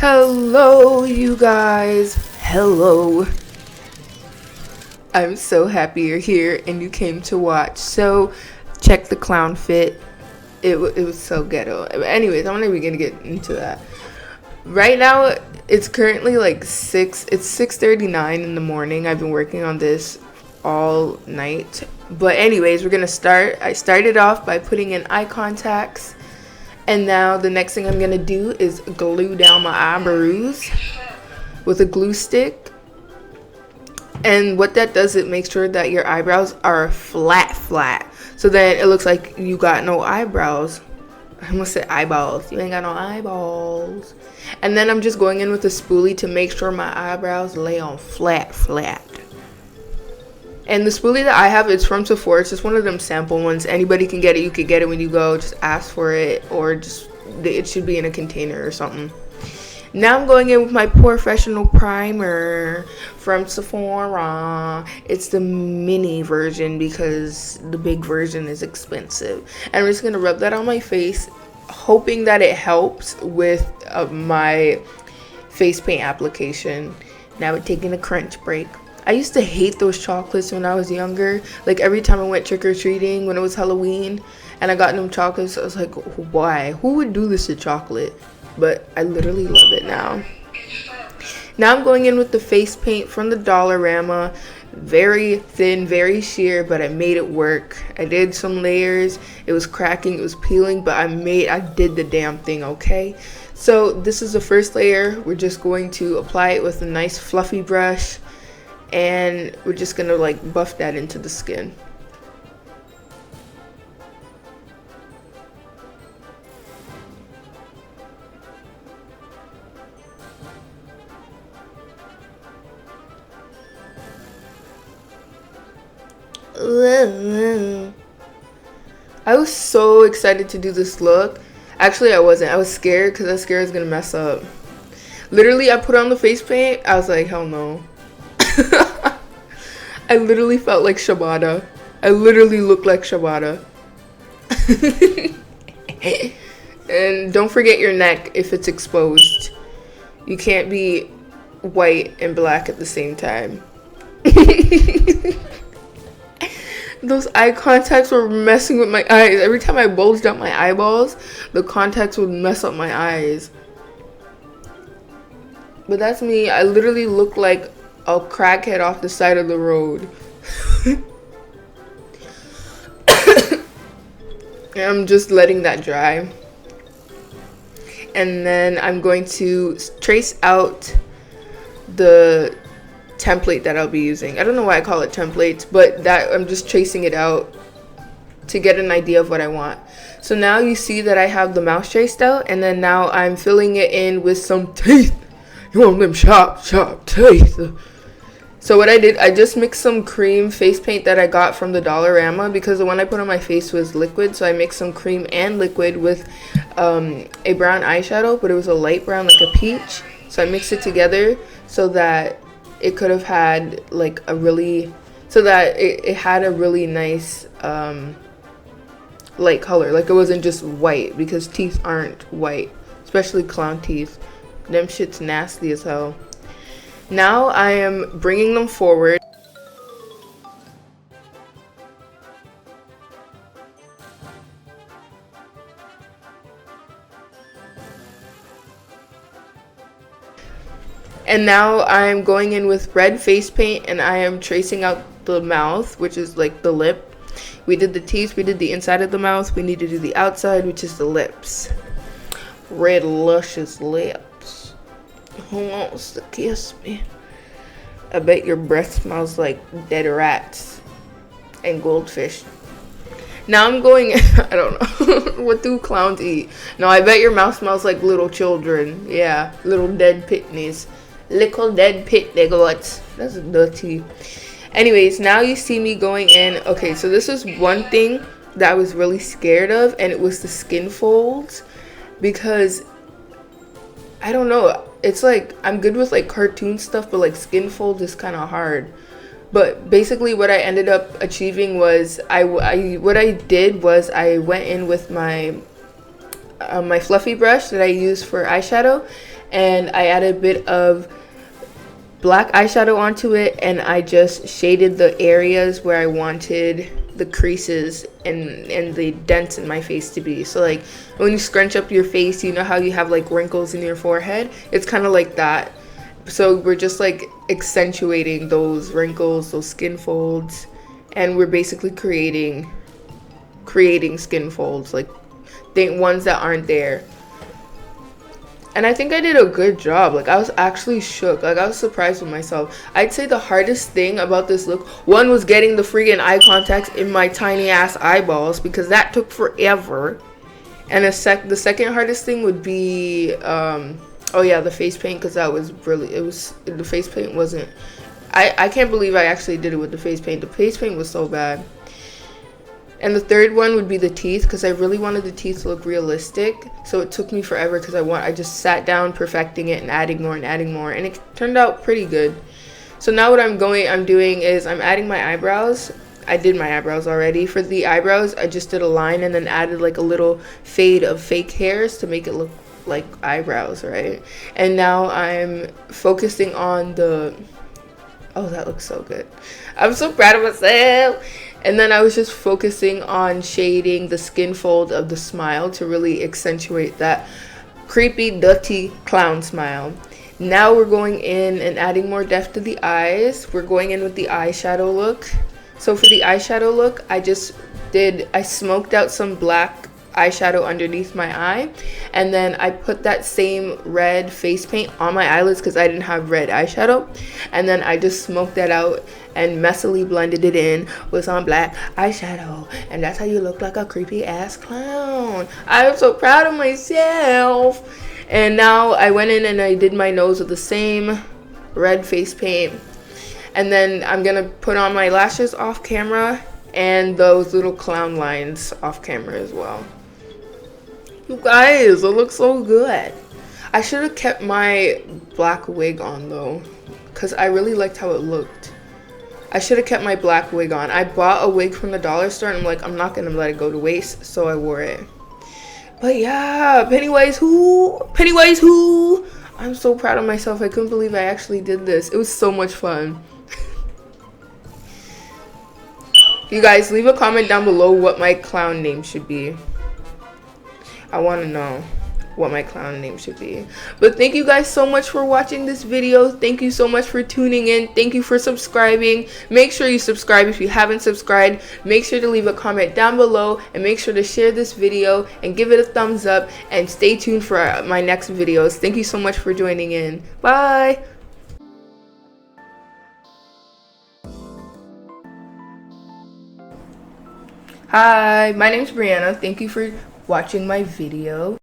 Hello, you guys. Hello. I'm so happy you're here and you came to watch. So, check the clown fit. It was so ghetto. Anyways, I'm not even gonna get into that. Right now, it's currently like It's 6:39 in the morning. I've been working on this all night. But anyways, we're gonna start. I started off by putting in eye contacts. And now the next thing I'm going to do is glue down my eyebrows with a glue stick. And what that does, it makes sure that your eyebrows are flat. So then it looks like you got no eyebrows. I almost said eyeballs. You ain't got no eyeballs. And then I'm just going in with a spoolie to make sure my eyebrows lay on flat. And the spoolie that I have, it's from Sephora. It's just one of them sample ones. Anybody can get it. You could get it when you go. Just ask for it, or just it should be in a container or something. Now I'm going in with my professional primer from Sephora. It's the mini version because the big version is expensive. And I'm just going to rub that on my face, hoping that it helps with my face paint application. Now we're taking a crunch break. I used to hate those chocolates when I was younger. Like every time I went trick-or-treating when it was Halloween and I got them chocolates, I was like, why? Who would do this to chocolate? But I literally love it now. Now I'm going in with the face paint from the Dollarama. Very thin, very sheer, but I made it work. I did some layers. It was cracking, it was peeling, but I did the damn thing, okay? So this is the first layer. We're just going to apply it with a nice fluffy brush. And we're just gonna like buff that into the skin. I was so excited to do this look. Actually, I wasn't. I was scared because I was scared I was gonna mess up. Literally, I put on the face paint. I was like, hell no. I literally felt like Shabada. I literally looked like Shabada. And don't forget your neck if it's exposed. You can't be white and black at the same time. Those eye contacts were messing with my eyes. Every time I bulged out my eyeballs, the contacts would mess up my eyes. But that's me. I literally look like a crackhead off the side of the road. And I'm just letting that dry. And then I'm going to trace out the template that I'll be using. I don't know why I call it templates, but that I'm just tracing it out to get an idea of what I want. So now you see that I have the mouse traced out, and then now I'm filling it in with some teeth. You want them sharp teeth. So what I did, I just mixed some cream face paint that I got from the Dollarama because the one I put on my face was liquid. So I mixed some cream and liquid with a brown eyeshadow, but it was a light brown, like a peach. So I mixed it together so that it could have had like a really, it had a really nice light color. Like it wasn't just white, because teeth aren't white, especially clown teeth. Them shit's nasty as hell. Now I am bringing them forward. And now I'm going in with red face paint and I am tracing out the mouth, which is like the lip. We did the teeth, we did the inside of the mouth. We need to do the outside, which is the lips. Red luscious lips. Who wants to kiss me? I bet your breath smells like dead rats and goldfish. Now I'm going, I don't know. What do clowns eat? No, I bet your mouth smells like little children. Yeah, little dead pitneys. Little dead pit nigglets. That's dirty. Anyways, now you see me going in. Okay, so this is one thing that I was really scared of, and it was the skin folds. Because I don't know, it's like I'm good with like cartoon stuff, but like skin folds is kind of hard. But basically what I ended up achieving was what I did was I went in with my my fluffy brush that I use for eyeshadow, and I added a bit of black eyeshadow onto it, and I just shaded the areas where I wanted the creases and the dents in my face to be. So like when you scrunch up your face, you know how you have like wrinkles in your forehead? It's kind of like that. So we're just like accentuating those wrinkles, those skin folds, and we're basically creating skin folds, like ones that aren't there. And I think I did a good job. Like I was actually shook. Like I was surprised with myself. I'd say the hardest thing about this look, one, was getting the freaking eye contacts in my tiny ass eyeballs, because that took forever. And the second hardest thing would be oh yeah, the face paint, because that was really, the face paint wasn't, I can't believe I actually did it with the face paint. The face paint was so bad. And the third one would be the teeth, because I really wanted the teeth to look realistic. So it took me forever, because I just sat down perfecting it and adding more, and it turned out pretty good. So now what I'm doing is I'm adding my eyebrows. I did my eyebrows already. For the eyebrows, I just did a line and then added like a little fade of fake hairs to make it look like eyebrows, right? And now I'm focusing on the, oh, that looks so good. I'm so proud of myself. And then I was just focusing on shading the skin fold of the smile to really accentuate that creepy, dirty clown smile. Now we're going in and adding more depth to the eyes. We're going in with the eyeshadow look. So for the eyeshadow look, I smoked out some black eyeshadow underneath my eye, and then I put that same red face paint on my eyelids because I didn't have red eyeshadow, and then I just smoked that out and messily blended it in with some black eyeshadow, and that's how you look like a creepy ass clown. I'm so proud of myself. And now I went in and I did my nose with the same red face paint, and then I'm gonna put on my lashes off camera and those little clown lines off camera as well. You guys, it looks so good. I should have kept my black wig on though, because I really liked how it looked. I should have kept my black wig on. I bought a wig from the dollar store and I'm like, I'm not gonna let it go to waste, so I wore it. But yeah, Pennywise who? Pennywise who? I'm so proud of myself. I couldn't believe I actually did this. It was so much fun. You guys, leave a comment down below what my clown name should be. I want to know what my clown name should be. But thank you guys so much for watching this video. Thank you so much for tuning in. Thank you for subscribing. Make sure you subscribe if you haven't subscribed. Make sure to leave a comment down below, and make sure to share this video and give it a thumbs up, and stay tuned for my next videos. Thank you so much for joining in. Bye. Hi, my name's Brianna. Thank you for watching my video.